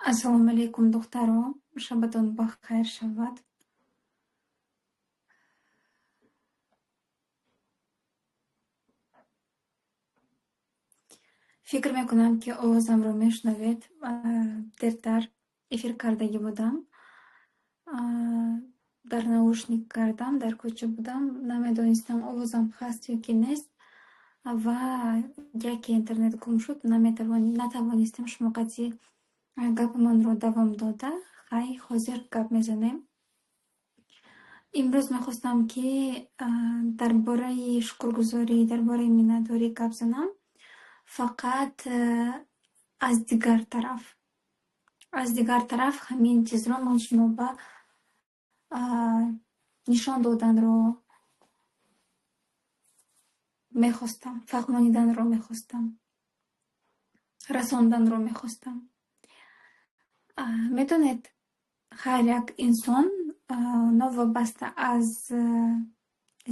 Ассалому алейкум, духтаро. Шабатон бахайр шавад. Фикр мекунам, ки овозамро мешнавед. Дертар эфир кардагӣ будам. Дар наушник кардам, дар кӯча будам. Намедонистам овозам хаст ё ки нест. Ва яке интернет гум шуд. Натавонистем шумо қадри гапамонро давом дода. Хай, ҳозир гап мезанем. Имрӯз мехостам, ки дар бораи шукргузорӣ, дар бораи миннатдорӣ гап занам. Фақат аз дигар тараф ҳамин чизро ман шумо ба нишон доданро мехостам, фаҳмониданро мехостам, расонданро мехостам. Медонед, ҳар як инсон новобаста аз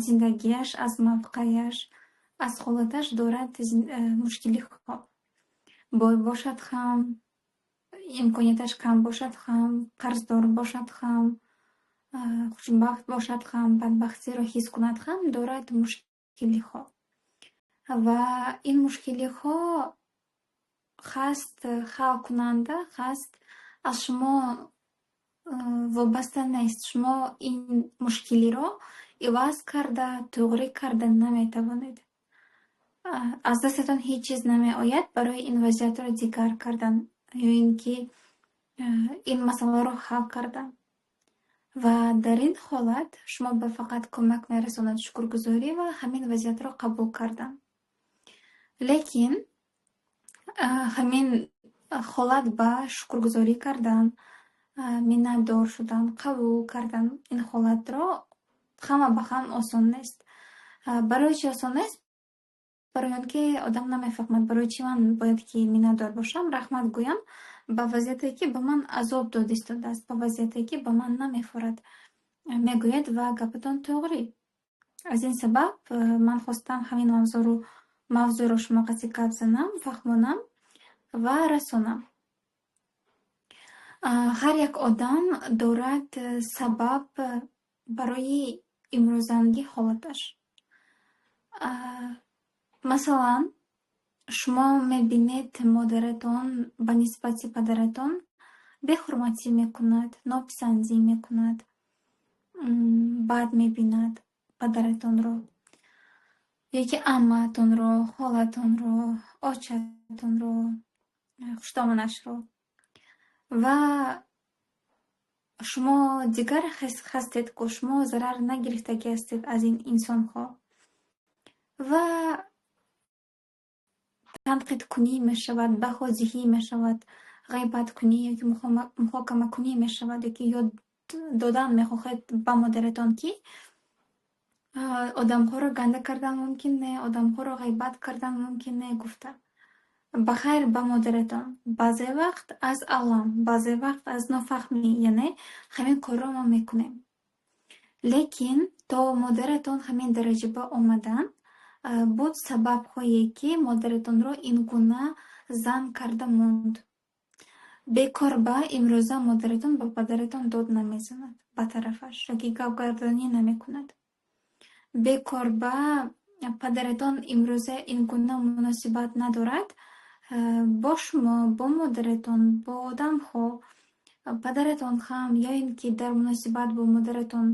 зиндагиаш, аз мавқеаш, аз холаташ дорад мушкилиҳо. Бой бошад хам, имконияташ кам бошад хам, қарздор бошад хам, хушбахт бошад хам, бадбахтиро ҳис кунад хам, дорад мушкилиҳо. Ва ин мушкилиҳо хаст хал кунанда, хаст аз шумо вобаста нест. Шумо ин мушкилиро иваз карда, туғрӣ карда наметавонед. Аз дастатон ҳеҷ чиз намеояд барои ин вазъиятро дигар кардан ё ин ки ин масъаларо ҳал кардан. Ва дар ин ҳолат шумо ба фақат кӯмак мерасонад шукргузорӣ ва ҳамин вазъиятро қабул кардан. Лекин ҳамин ҳолат ба шукргузорӣ кардан, миннатдор шудан, қабул кардан ин ҳолатро ҳама ба ҳам осон нест. Барои чӣ осон нест? Барои он ки одам намефаҳмад барои чӣ ман бояд ки миннатдор бошам, раҳмат гӯям ба вазъияте ки ба ман азоб дод истодааст, ба вазъияте ки ба ман намефорад, мегӯяд ва гапатон тоғрӣ. Аз ин сабаб ман хостам ҳамин мавзӯъро шумо қадри гап занам, фаҳмонам ва расонам. Ҳар як одам дорад сабаб барои имрӯзангии ҳолаташ. Масалан, шумо мебинед модаратон ба нисбати падаратон беҳурматӣ мекунад, нописандӣ мекунад, бад мебинад падаратонро, яки аммаатонро, холатонро, очатонро, хуштомонашро. Ва шумо дигар ҳастед, ки шумо зарар нагирифтагӣ ҳастед аз ин инсонҳо. Ва танқидкунӣ мешавад, баҳозиҳӣ мешавад, ғайбаткунӣ ёки муҳокамакунӣ мешавад, ёки ёд додан мехоҳед ба модаратон, ки одамҳоро ганда кардан мумкин не, одамҳоро ғайбат кардан мумкин не гуфта. Бахайр ба модаратон. Баъзе вақт аз алам, баъзе вақт аз нофаҳмӣ, яъне ҳамин корро мо мекунем. Лекин то модаратон ҳамин дараҷа ба омадан буд сабабҳое, ки модаратонро ин гуна зан карда монд. Бекор ба имрӯза модаратон ба падаратон дод намезанад ба тарафаш, ёки гапгарданӣ намекунад. Бекор ба падаратон имрӯза ин гуна муносибат надорад бо шумо, бо модаратон, бо одамҳо, падаратон хам ё ин ки дар муносибат бо модаратон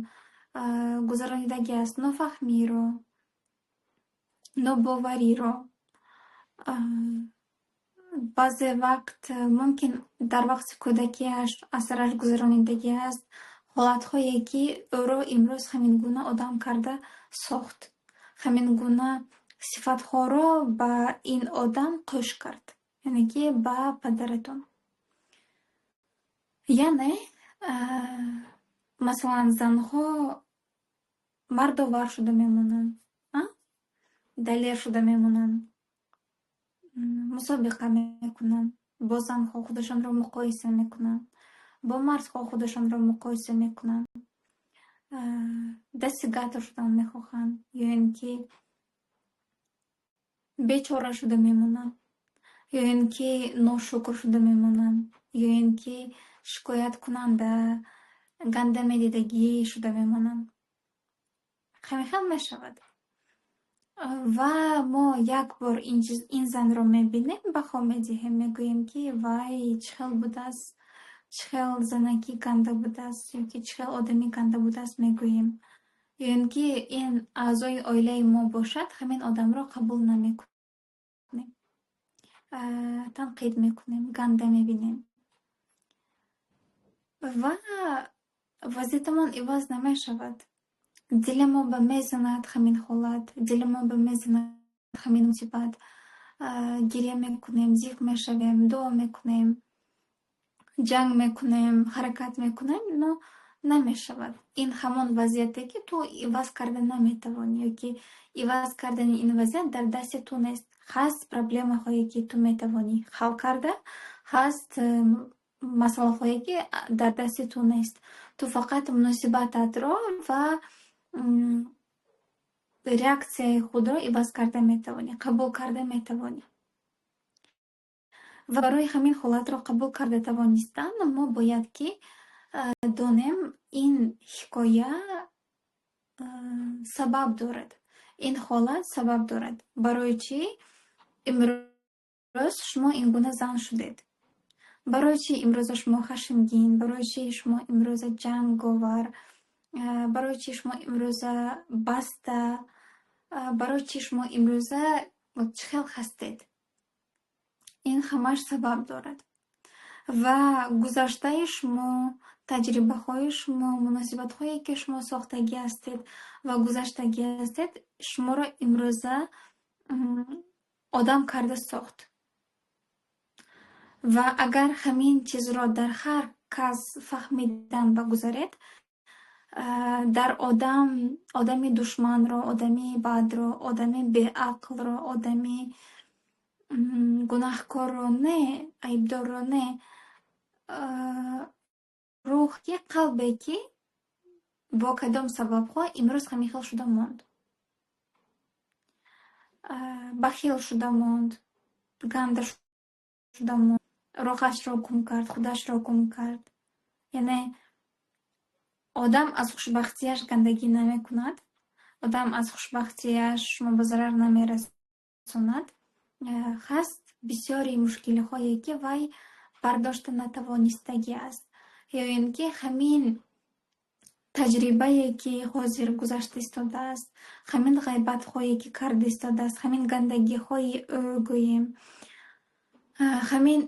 гузаронидаги аст нофаҳмиро, нобовариро. Баъзе вақт мумкин дар вақти кӯдакиаш асараш гузаронидаги аст ҳолатҳое, ки ӯро имрӯз ҳамин гуна одам карда сохт, ҳамин гуна сифатҳоро ба ин одам қӯш кард, яъне ки ба падаратон. Яъне масалан занҳо мардовар шуда мемонанд, далер шуда мемонанд, мусобиқа мекунанд, бо занҳо худашонро муқоиса мекунанд, бо мардҳо худашонро муқоиса мекунанд, дастигатор шудан мехоҳанд, ё ин ки бечора шуда мемонанд. ё ин ки ношукр шуда мемонам, ё ин ки шикояткунанда, гандамедидагӣ шуда мемонам. Хеле мешавад. Ва мо як бор ин занро мебинем, баҳо медиҳем, мегӯем ки вай чӣ хел будааст, чӣ хел занакӣ ганда будааст, ё ки чӣ хел одамӣ ганда будааст мегӯем. Ё ин ки ин аъзои оилаи мо бошад, ҳамин одамро қабул намекунем, танқид мекунем, ганда мебинем. Ва вазъиятамон иваз намешавад. Дили мо ба мезанад ҳамин ҳолат, дили мо ба мезанад ҳамин мусибат. Гирья мекунем, зих мешавем, дуо мекунем, ҷанг мекунем, ҳаракат мекунем, но намешавад. Ин ҳамон вазъияте ки ту иваз карда наметавонӣ, ё ки иваз кардани ин вазъият дар дасти ту нест. Ҳаст проблемаҳое, ки ту метавонӣ ҳал карда, ҳаст масъалаҳое, ки дар дасти ту нест. Ту фақат муносибататро ва реакцияи худро иваз карда метавонӣ, қабул карда метавонӣ. Ва барои ҳамин ҳолатро қабул карда тавонистан, мо бояд ки донем, ин ҳикоя сабаб дорад. Ин ҳолат сабаб дорад. Барои чӣ имрӯз шумо ин гуна зан шудед? Барои чӣ имрӯза шумо хашмгин? Барои чӣ шумо имрӯза ҷанговар? Барои чӣ шумо имрӯза баста? Барои чӣ шумо имрӯза чӣ хел ҳастед? Ин ҳамаш сабаб дорад. Ва гузаштаи шумо, таҷрибаҳои шумо, муносибатҳое, ки шумо сохтагӣ ҳастед ва гузаштагӣ ҳастед, шуморо имрӯза одам карда сохт. Ва агар ҳамин чизро дар ҳар кас фаҳмидан бигузаред, дар одами душманро, одами бадро, одами беақлро, одами гунаҳкорро не, айбдорро не, рӯҳи қалбе, ки бо кадом сабабҳо имрӯз ҳамин хел шуда монд. Бахил шуда монд, ганда шуда монд, роҳашро гум кард, худашро гум кард. Яъне одам аз хушбахтияш гандагӣ намекунад, одам аз хушбахтияш шумо ба зарар намерасонад. Ҳаст бисёри мушкилиҳое, ки вай бардошта натавонистагӣ аст. Ё ин ки ҳамин таҷрибае, ки ҳозир гузашта истодааст, ҳамин ғайбатҳое, ки карда истодааст, ҳамин гандагиҳои ӯ гӯем, ҳамин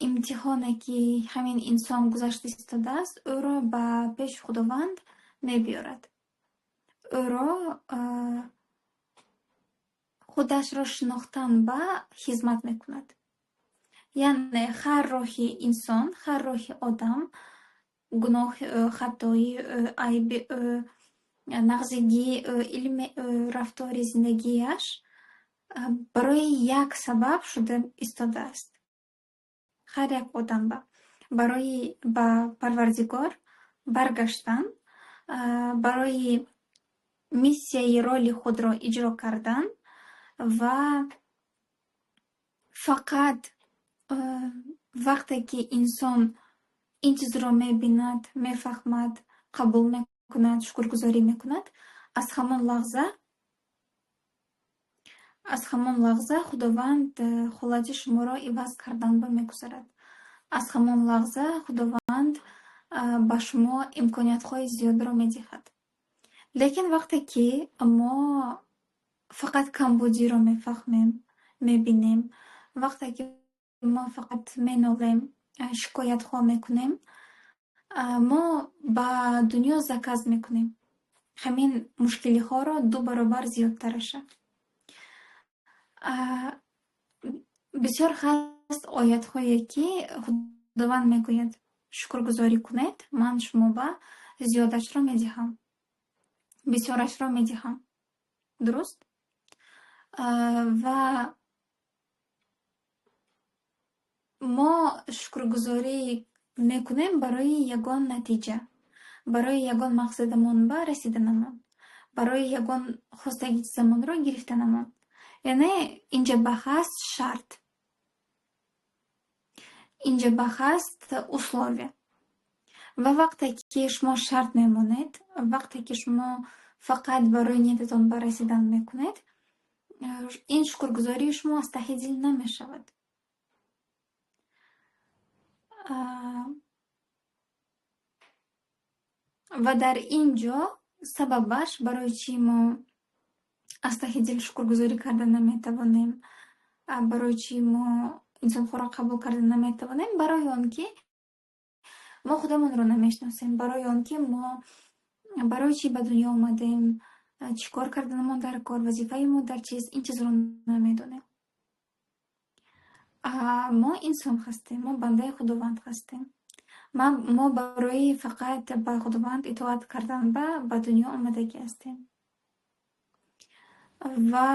имтиҳоне, ки ҳамин инсон гузашта истодааст, ӯро ба пеши Худованд мебиёрад. Ӯро худашро шинохтан ба хизмат мекунад. Яъне ҳар роҳи инсон, ҳар роҳи одам, гуноҳи ӯ, хатои ӯ, айби ӯ, нағзигии ӯ, илми ӯ, рафтори зиндагиаш барои як сабаб шуда истодааст. Ҳар як одам барои ба Парвардигор баргаштан, барои миссияи роли худро иҷро кардан ва фақат вақте ки инсон ин чизро мебинад, мефаҳмад, қабул мекунад, шукргузорӣ мекунад, аз ҳамон лаҳза Худованд ҳолати шуморо иваз карданба мегузарад. Аз ҳамон лаҳза Худованд ба шумо имкониятҳои зиёдро медиҳад. Лекин вақте ки мо фақат камбудиро мефаҳмем, мебинем, вақте ки мо фақат менолем, шикоятҳо мекунем, мо ба дунё заказ мекунем. Ҳамин мушкилиҳоро ду баробар зиёдтараша. Бисёр ҳаст оятҳое, ки Худованд мегӯяд, шукргузорӣ кунед, ман шумо ба зиёдашро медиҳам, бисёрашро медиҳам. Дуруст? Ва мо шукргузорӣ мекунем барои ягон натиҷа, барои ягон мақсадамон ба расиданамон, барои ягон хостагии чизамонро гирифтанамон. Яъне инҷа ба ҳаст шарт. Инҷа бахаст условия. Ва вақте ки шумо шарт мемонед, вақте ки шумо фақат барои ниятатон ба расидан мекунед, ин шукргузории шумо аз таҳи дил намешавад. Ва дар ин ҷо сабабаш барои чӣ мо аз таҳи дил шукргузорӣ карда наметавонем, барои чӣ мо инсонҳоро қабул карда наметавонем, барои он ки мо худамонро намешносем, барои он ки мо барои чӣ ба дунё омадем, чӣ кор карданамон дар кор, вазифаи мо дар чист, ин чизро намедонем. Мо инсон ҳастем, мо бандаи Худованд ҳастем. Мо барои фақат ба Худованд итоат кардан ба дунё омадагӣ ҳастем. Ва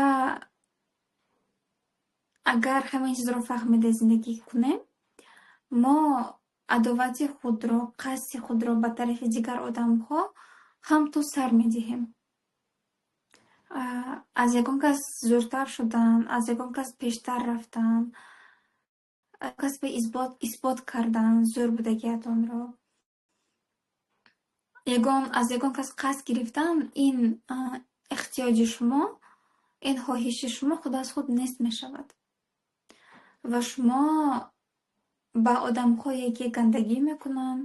агар ҳамин чизро фаҳмида зиндагӣ кунем, мо адовати худро, қасди худро ба тарафи дигар одамҳо ҳамту сар медиҳем. Аз ягон кас зӯртар шудан, аз ягон кас пештар рафтан, касбе исбот кардан зӯрбудагиатонро, аз ягон кас қасд гирифтан, ин эҳтиёҷи шумо, ин хоҳиши шумо худ аз худ нест мешавад. Ва шумо ба одамҳое ки гандагӣ мекунанд,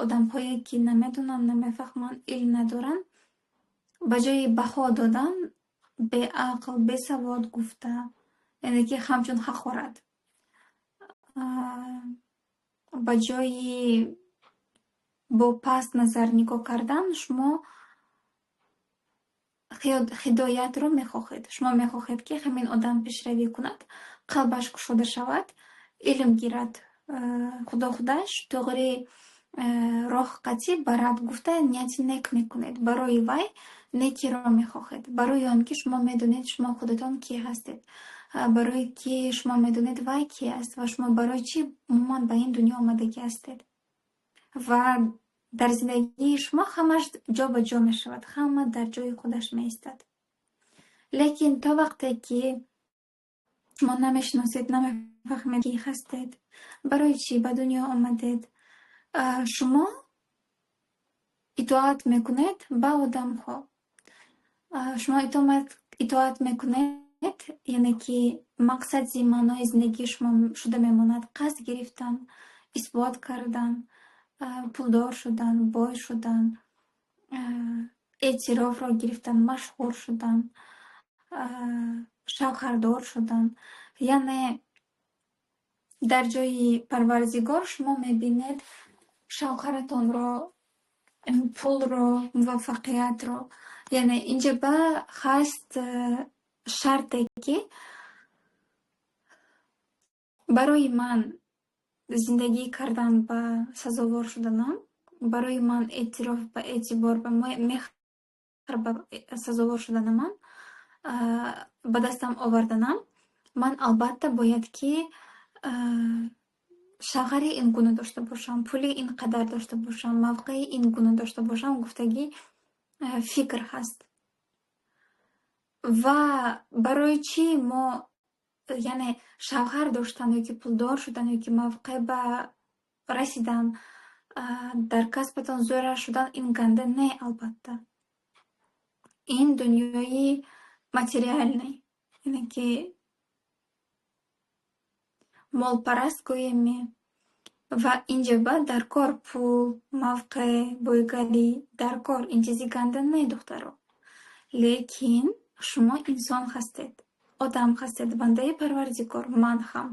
одамҳое ки намедонанд, намефаҳманд, илм надоранд, ба ҷои баҳо додан, беақл, бесавод гуфта, яъне ки ҳамчун ҳақорат, ба ҷои бо паст назар нигоҳ кардан, шумо ҳидоятро мехоҳед. Шумо мехоҳед, ки ҳамин одам пешравӣ кунад, қалбаш кушода шавад, илм гирад, худаш тоғри роҳ қатӣ барад, гуфта нияти нек мекунед. Барои вай некиро мехоҳед. Барои он ки шумо медонед шумо худатон кӣ ҳастед. Барои ки шумо медонед вай кӣ аст ва шумо барои чӣ умуман ба ин дунё омадагӣ ҳастед. Ва дар зиндагии шумо ҳамаш ҷо ба ҷо мешавад, ҳама дар ҷои худаш меистад. Лекин то вақте ки шумо намешиносед, намефаҳмед кӣ ҳастед, барои чӣ ба дунё омадед, шумо итоат мекунед ба одамҳо. Шумо итоат мекунед, яъне ки мақсади маънои зиндагии шумо шуда мемонад қасд гирифтан, исбот кардан, пулдор шудан, бой шудан, эътирофро гирифтан, машҳур шудан, шавҳардор шудан. Яъне дар ҷои Парвардигор шумо мебинед шавҳаратонро, пулро, муваффақиятро. Яъне инҷа ба ҳаст шарте ки барои ман зиндагӣ кардан ба сазовор шуданам, барои ман эътироф ба эътибор ба мехр ба сазовор шуданаман, ба дастам оварданам, ман албатта бояд ки шавҳари ин гуна дошта бошам, пули ин қадар дошта бошам, мавқеи ин гуна дошта бошам, гуфтагӣ фикр ҳаст. Ва барои чӣ мо, яъне шавҳар доштан ёки пулдор шудан ёки мавқеъ ба расидан, дар касбатон зӯра шудан, ин ганда не албатта. Ин дунёи материальный, яъне ки молпараст гӯеми. Ва инҷа ба дар кор пул, мавқеъ, бойгарӣ, дар кор ин чизи ганда не, духтаро. Лекин шумо инсон ҳастед, одам ҳастед, бандаи Парвардигор, ман ҳам,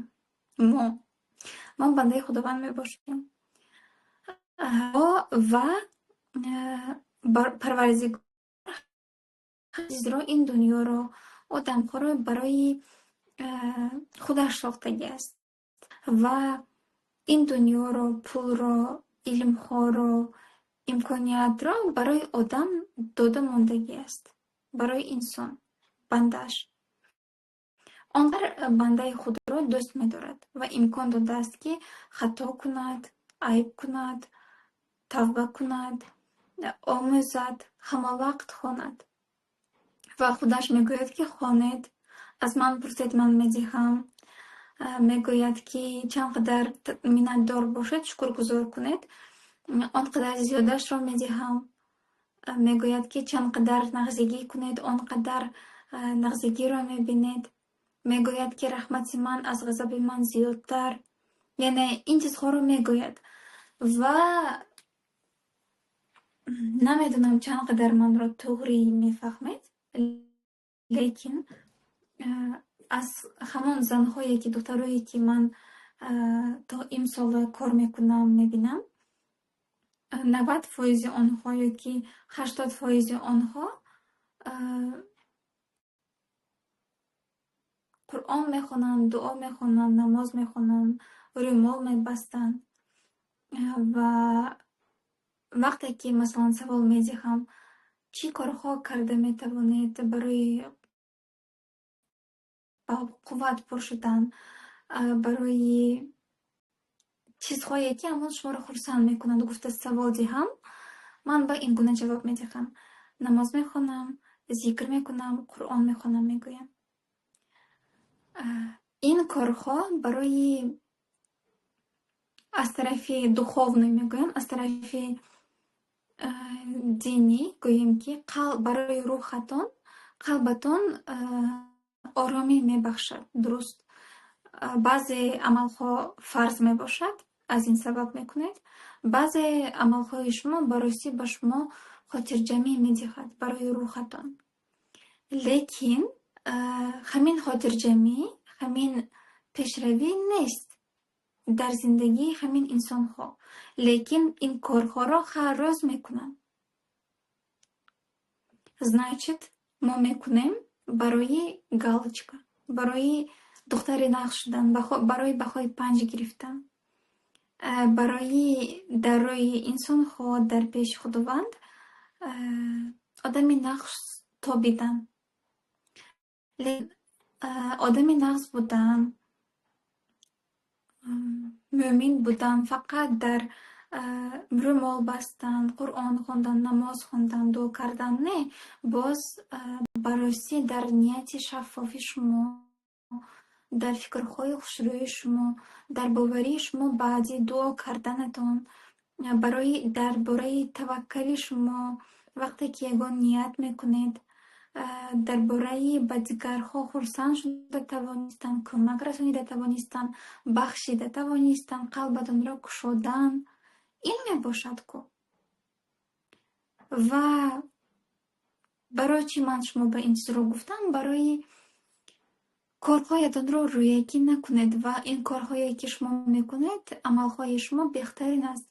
мо бандаи Худованд мебошем. Ва Парвардигор чизро, ин дунёро, одамҳоро барои худаш сохтагиаст. Ва ин дунёро, пулро, илмҳоро, имкониятро барои одам дода мондагиаст, барои инсон, бандаш. Он бандаи худро дӯст медорад ва имкон додааст ки хато кунад, айб кунад, тавба кунад, омӯзад, ҳамавақт хонад. Ва худаш мегӯяд ки хонед, аз ман пурсед, ман медиҳам, мегӯяд, ки чанд қадар миннатдор бошед, шукргузор кунед, он қадар зиёдашро медиҳам. Мегӯяд, ки чанд қадар нағзигӣ кунед, он қадар нағзигиро мебинед. Мегӯяд, ки раҳмати ман аз ғазаби ман зиёдтар. Яъне ин чизҳоро мегӯяд. Ва намедонам чанд қадар манро туғрӣ мефаҳмед, лекин аз ҳамон занҳое ки духтарое ки ман то имсола кор мекунам мебинам, 90% онҳо ёки 80% онҳо Қуръон мехонанд, дуо мехонанд, намоз мехонанд, рӯмол мебастанд. Ва вақте ки масалан савол медиҳам, чӣ корҳо карда метавонед барои қувватпур шудан, барои чизҳое ки ҳамон шуморо хурсанд мекунанд, гуфта савол диҳам, ман ба ин гуна ҷавоб медиҳам: намоз мехонам, зикр мекунам, Қуръон мехонам, мегӯям. Ин корҳо барои аз тарафи духовный мегӯям, аз тарафи динӣ гӯем, ки барои рӯхатон, қалбатон оромӣ мебахшад. Дуруст, баъзе амалҳо фарз мебошад, аз ин сабаб мекунед. Баъзе амалҳои шумо баростӣ ба шумо хотирҷамӣ медиҳад барои рӯхатон. Лекин ҳамин хотирҷамӣ, ҳамин пешравӣ нест дар зиндагии ҳамин инсонҳо. Лекин ин корҳоро ҳар рӯз мекунанд. Значит, мо мекунем барои галочка, барои духтари нағз шудан, барои баҳои 5 гирифтан, барои дар рӯи инсонҳо дар пеши Худованд одами нағз тобидан. Одами нағз будан, муъмин будан фақат дар рӯмол бастан, Қуръон хондан, намоз хондан, дуо кардан не, боз баростӣ дар нияти шаффофи шумо, дар фикрҳои хушрӯи шумо, дар боварии шумо баъди дуо карданатон, дар бораи таваккали шумо вақте ки ягон ният мекунед, дар бораи ба дигарҳо хурсанд шуда тавонистан, кӯмак расонида тавонистан, бахшида тавонистан, қалбатонро кушодан. Ин мебошад ку. Ва барои чӣ ман шумо ба ин чизро гуфтам? Барои корҳоятонро рӯягӣ накунед ва ин корҳое ки шумо мекунед, амалҳои шумо бехтарин аст.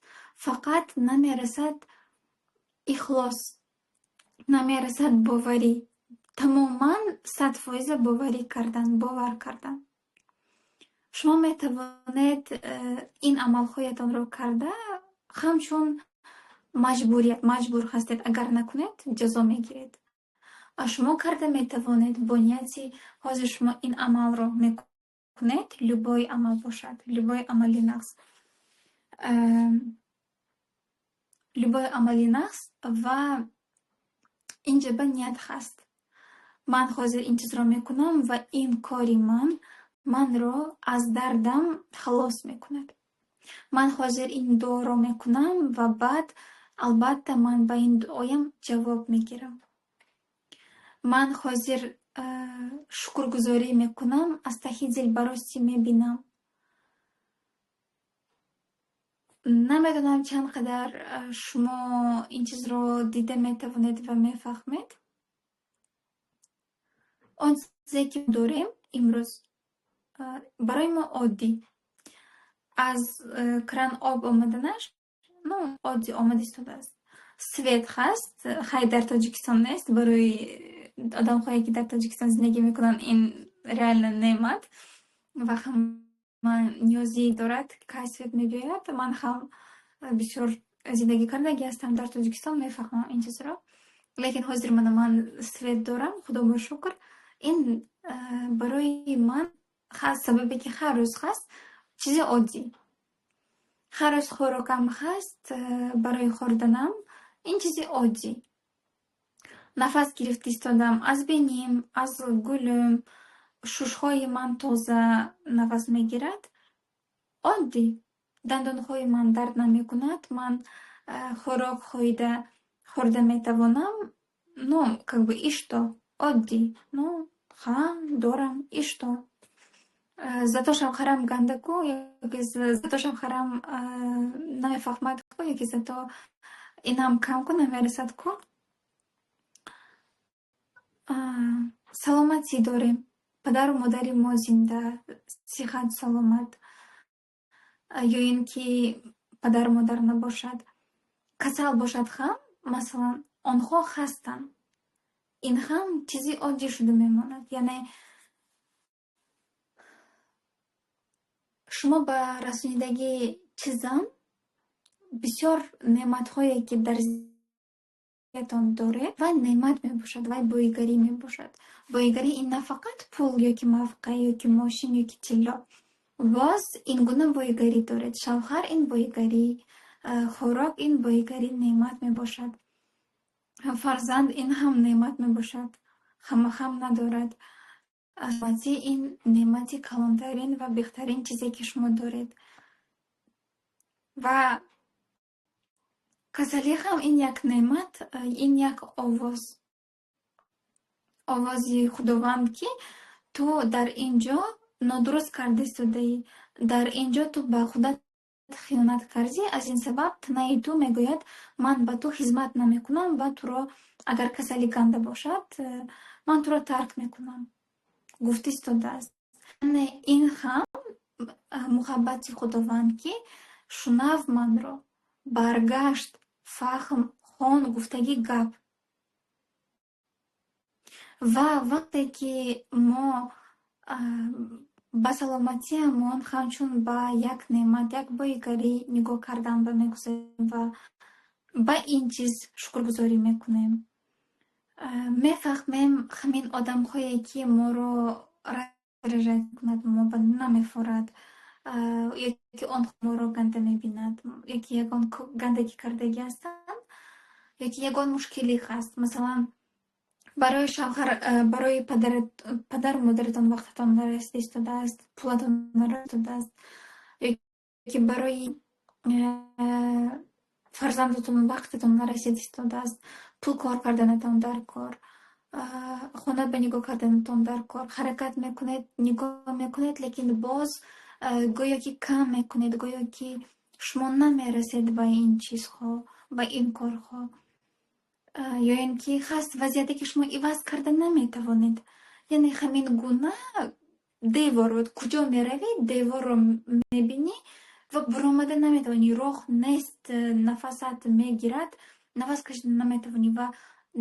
Фақат намерасад ихлос, намерасад боварӣ. Тамоман 100% боварӣ кардан, бовар кардан. Шумо метавонед ин амалҳоятонро карда ҳамчун маҷбур ҳастед. Агар накунед, ҷазо мегиред. Шумо карда метавонед бо нияти ҳозир шумо ин амалро мекунед, любой амал бошад, любой амали нағз. Любой амали нағз ва инҷаба ният ҳаст. Ман ҳозир ин чизро мекунам ва ин кори манро аз дардам халос мекунад. Ман ҳозир ин дуоро мекунам ва баъд албатта ман ба ин дуоям ҷавоб мегирам. Ман ҳозир шукргузорӣ мекунам, аз таҳи дил баростӣ мебинам. Намедонам чанд қадар шумо ин чизро дида метавонед ва мефаҳмед. Он чизе ки дорем имрӯз барои мо оддӣ. Аз кран об омаданаш, оддӣ омада истодааст. Свет ҳаст, хай дар Тоҷикистон нест. Барои одамҳое ки дар Тоҷикистон зиндагӣ мекунанд, ин реально неъмат ва ҳама ниёзӣ дорад, кай свет мебиёяд. Ман ҳам бисёр зиндагӣ кардаги ҳастам дар Тоҷикистон, мефаҳмам ин чизро. Лекин ҳозир ман свет дорам, худо бо шукр. Ин барои ман сабабе ки ҳар рӯз ҳаст, чизи оддӣ. Ҳар рӯз хӯрокам ҳаст барои хӯрданам, ин чизи оддӣ. Нафас гирифт истодам, аз биним, аз гулум, шушҳои ман таза нафас мегирад, оддӣ. Дандонҳои ман дард намекунад, ман хӯрок хӯрда метавонам. Ну, как бы и что? Оддӣ. Ну, ха, дорам, и что? Зато шавҳарам гандаку, ёки зато шавҳарам намефаҳмадку, ёки зато инам камку намерасадку. Саломатӣ дорем. Падару модари мо зинда, сиҳат, саломат. Ё ин ки падару модар набошад. Касал бошад хам, масалан, онҳо хастанд. Ин хам чизи оддӣ шуда мемонад. Яъне шумо ба расонидаги чизам бисёр неъматҳое ки дар зиндагиатон доред, вай неъмат мебошад, вай боигарӣ мебошад. Боигарӣ ин на фақат пул ёки мавқеъ ёки мошин ёки тилло. Боз ин гуна боигарӣ доред. Шавҳар ин боигарӣ, хӯрок ин боигарӣ неъмат мебошад. Фарзанд ин ҳам неъмат мебошад. Хамахам надорад. Саломатӣ ин неъмати калонтарин ва беҳтарин чизе ки шумо доред. Ва касалӣ ҳам ин як неъмат, ин як овоз. Овози Худованд ки ту дар ин ҷо нодуруст карда истодаӣ. Дар ин ҷо ту ба худат хиёнат кардӣ. Аз ин сабаб танаи ту мегӯяд ман ба ту хизмат намекунам ва туро агар касалӣ ганда бошад, ман туро тарк мекунам. Гуфта истодааст. Яъне ин ҳам муҳаббати Худованд ки шунав манро, баргашт, фаҳм, хон гуфтаги гап. Ва вақте ки мо ба саломатиамон ҳамчун ба як неъмат, як боигарӣ нигоҳ карданро мегузорем ва ба ин чиз шукргузорӣ мекунем. Мефаҳмем ҳамин одамҳое ки моро раздражать мекунад, мо ба намефорад, ёки онҳо моро ганда мебинад, ёки ягон ганде ки кардагӣ ҳастанд, ёки ягон мушкилӣ ҳаст. Масалан, барои шавҳар, барои падару модаратон вақтатон нарасида истодааст, пулатон нарасидааст, ёки барои фарзандатон вақтатон нарасида истодааст, пул кор карданатон дар кор, хона ба нигоҳ карданатон дар кор, ҳаракат мекунед, нигоҳ мекунед, лекин боз гӯё ки кам мекунед, гӯё ки шумо намерасед ба ин чизҳо, ба ин корҳо. Ё ин ки ҳаст вазъияте ки шумо иваз карда наметавонед. Яъне ҳамин гуна девор, вот куҷо меравӣ, деворро мебинӣ ва буромада наметавонӣ, роҳ нест, нафасат мегирад, нафас кашида наметавонӣ ва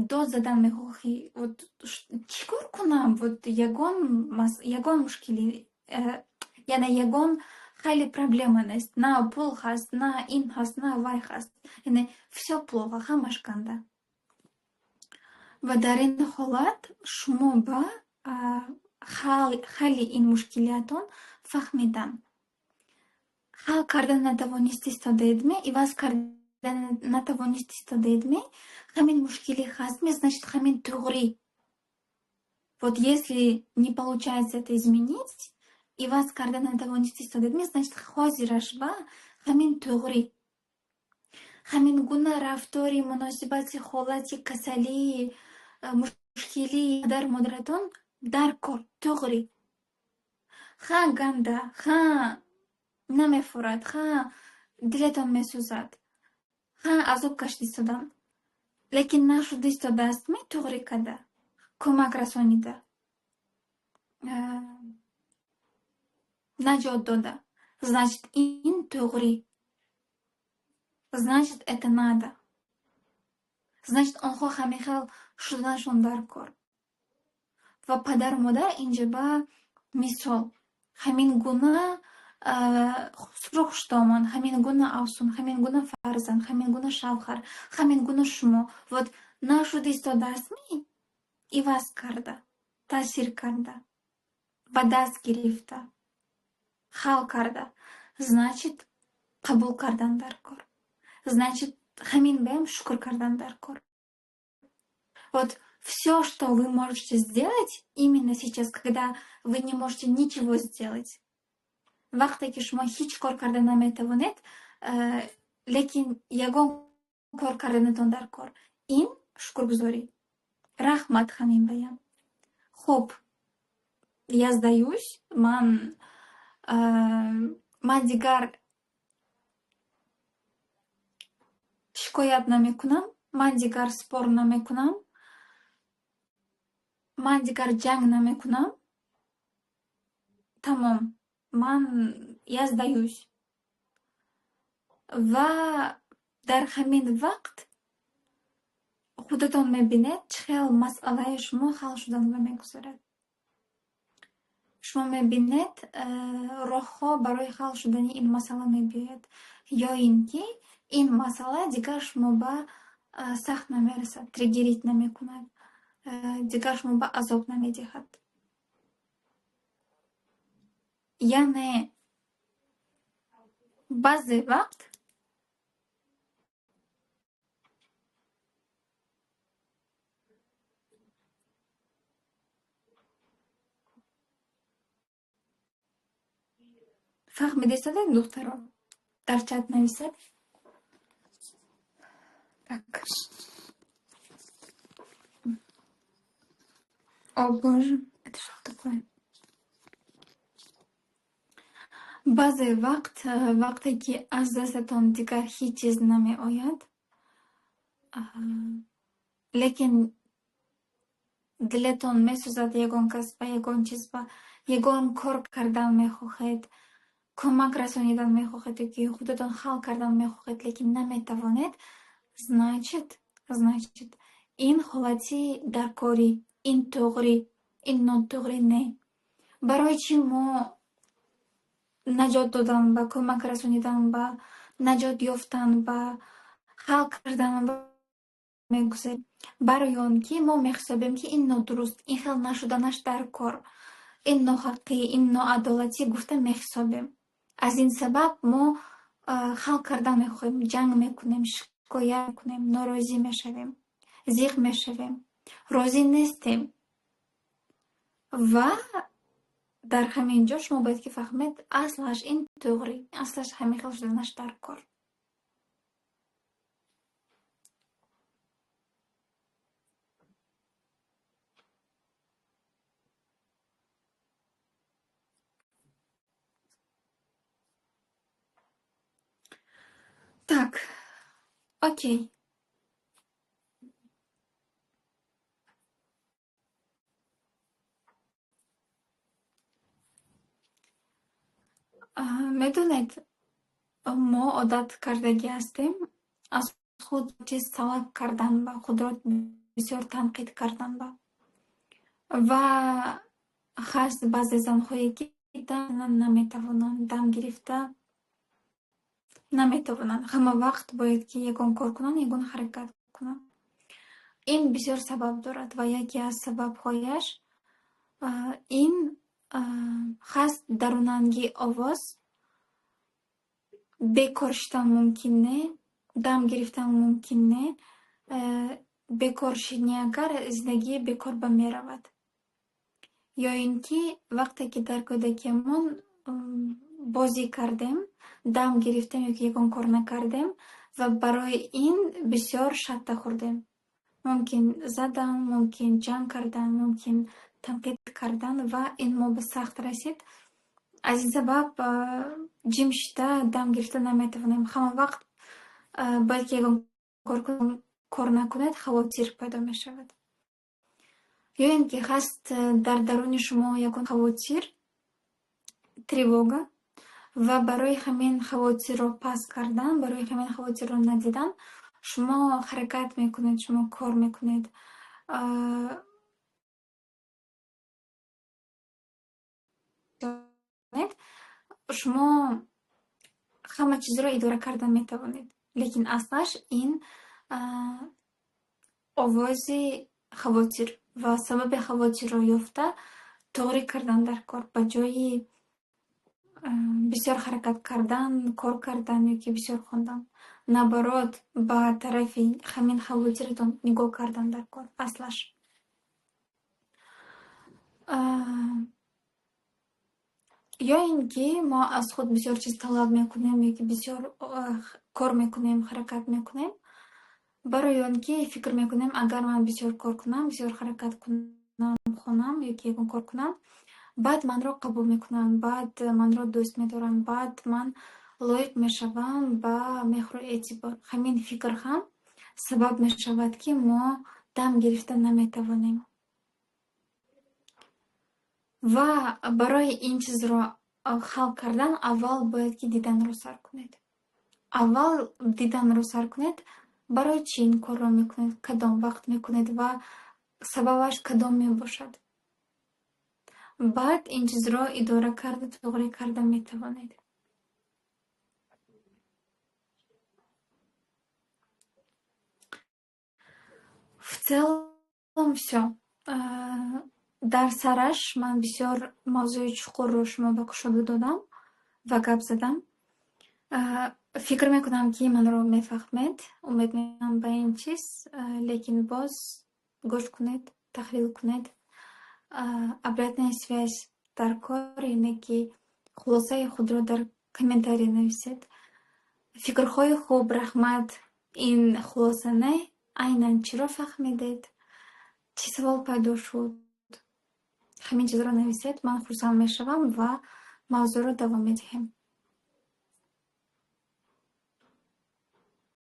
дод задан мехоҳӣ. Вот чӣ кор кунам? Вот ягон мушкилӣ, яъне ягон хеле проблема нест. На пул ҳаст, на ин ҳаст, на вай ҳаст. Яъне всё плохо, ҳамаш ганда. Ва дар ин ҳолат шумо ба ҳалли ин мушкилиятон фаҳмидан. Ҳал карда натавонист истодаедме, иваз карда натавонист истодаедме, ҳамин мушкилӣ ҳастме, значит ҳамин туғри. Вот если не получается это изменить, иваз карда натавонист истодаедме, значит ҳозираш ба ҳамин туғри. ҳамин гуна рафтори, муносибати, ҳолати касалии, мушкилии падару модаратон дар кор, туғри. Ха ганда, ха намефурад, ха дилатон месӯзад, ха азоб кашида истодан. Лекин нашуда истодаастме туғри када, кӯмак расонида, наҷот дода. Значит ин туғри. Значит это надо. Значит онҳо ҳамихел шуданашон дар кор. Ва падару модар инҷа ба мисол ҳамин гуна сурухшудомон, ҳамин гуна афсун, ҳамин гуна фарзанд, ҳамин гуна шавҳар, ҳамин гуна шумо. Вот нашуда истодаастми, иваз карда, таъсир карда, ба даст гирифта, хал карда. Значит қабул кардан дар кор. Значит ҳамин баям шукр кардан дар кор. Вот Все, что вы можете сделать именно сейчас, когда вы не можете ничего сделать. وقتی که شما هیچ کار کردن نمیتوانید لیکن یگان کار کردنتان در کار این شکرگزاری رحمت همین بیان خب я сдаюсь من دیگر شکایت نمیکنم من دیگر спор نمیکنم من دیگر جنگ نمیکنم تمام я сдаюсь و در همین وقت خودتان میبینید چه خیلی مسئله شما حل شدن و میگذارد شما میبینید راهها برای حل شدن این مسئله میبیاید یا اینکه این مسئله دیگر شما به سخت نمیرسد تریگریت نمیکند دیگر شما به عذاب نمیدهد یعنی بعضی وقت فهمیدید دختران در چت نویسد так о боже это что такое بعضی وقت وقتی که از دستتان دیگر هیچ چیز نمی آید لیکن دلتان می سوزد یگان کس و یگان چیز و یگان کار کردن می خواهید کمک رسانیدن می خواهید که خودتان حل کردن می خواهید لیکن نمی توانید значит این حالتی در کاری این توغری این ناتوغری نه برای چی ما نجات دادن با کمک رسانیدن با نجات یافتن با حل کردن میگذاریم برای آن که ما میحسابیم که این نادرست این حل نشدنش در کار این ناحقی این ناعدالتی گفته میحسابیم از این سبب ما حل کردن میخواهیم جنگ میکنیم شکایت میکنیم ناراضی میشویم زیغ میشویم راضی نیستیم و در همین جا شما باید که فهمید اصلش این توغری اصلش همین حل شدنش در کار так окей میدونید ما عادت کردگی هستیم از خود چیز طلب کردن با خود را بسیار تنقید کردن با و خاص بعضی زنهایی که نمیتوانند دم گرفته نمیتوانند همه وقت باید که یگان کار کنند یگان حرکت کنند این بسیار سبب دارد و یکی از سببهایش این خاص دروننگی آواز بکار شدن ممکن نه دم گرفتن ممکن نه بکار شدنی اگر زندگی بکار می رود یا اینکه وقتی که در کودکیمان بازی کردیم دم گرفتیم یا که یکان کار نکردیم و برای این بسیار شتک خوردیم ممکن زدن ممکن جنگ کردن ممکن تنقید کردن و این ما به سخت رسید از این سبب جیم شده دم گرفته نمیتوانیم همه وقت باید که یکان کار نکند خواطر پیدا می شود یا اینکه هست در درون شما یکان خواطر تریوگا و برای همین خواطر رو پس کردن برای همین خواطر رو ندیدن شما حرکت میکنید شما کار میکنید شما همه چیز رو اداره کردن میتوانید لیکن اصلش این آواز خواطر و سبب خواطر رو یافته طوری کردن در کار به جای بسیار حرکت کردن کار کردن یا که بسیار خوندن نبرات با طرف همین خواطرتون نگاه کردن در کار اصلش Ё ин ки мо аз худ бисёр чиз талаб мекунем ёки бисёр кор мекунем, харакат мекунем. Барои он ки фикр мекунем, агар ман бисёр кор кунам, бисёр харакат кунам, хонам ёки ягон кор кунам, баъд манро қабул мекунанд, баъд манро дӯст медоранд, баъд ман лоиқ мешавам ба меҳру эътибор. Ҳамин фикр ҳам сабаб мешавад, ки мо дам гирифта наметавонем. Ва барои ин чизро халқ кардан аввал бояд ки диданро сар кунед. Аввал диданро сар кунед, барои чӣ ин корро мекунед, кадом вақт мекунед ва сабабаш кадом мебошад. Баъд ин чизро идора карда, тоғри карда метавонед. В целом всё. Дар сараш ман бисёр мавзӯи чуқурро шумо ба кушода додам ва гап задам. Фикр мекунам, ки манро мефаҳмед. Умед мекунам ба ин чиз, лекин боз гӯш кунед, таҳлил кунед. Обратная связь дар кор ине ки хулосаи худро дар комментарий нависед. Фикрҳои хуб, раҳмат. Ин хулоса не, айнан чиро фаҳмидед? Чӣ савол пайдо шуд? Ҳамин чизро нависед, ман хурсанд мешавам ва мавзӯъро давом медиҳем.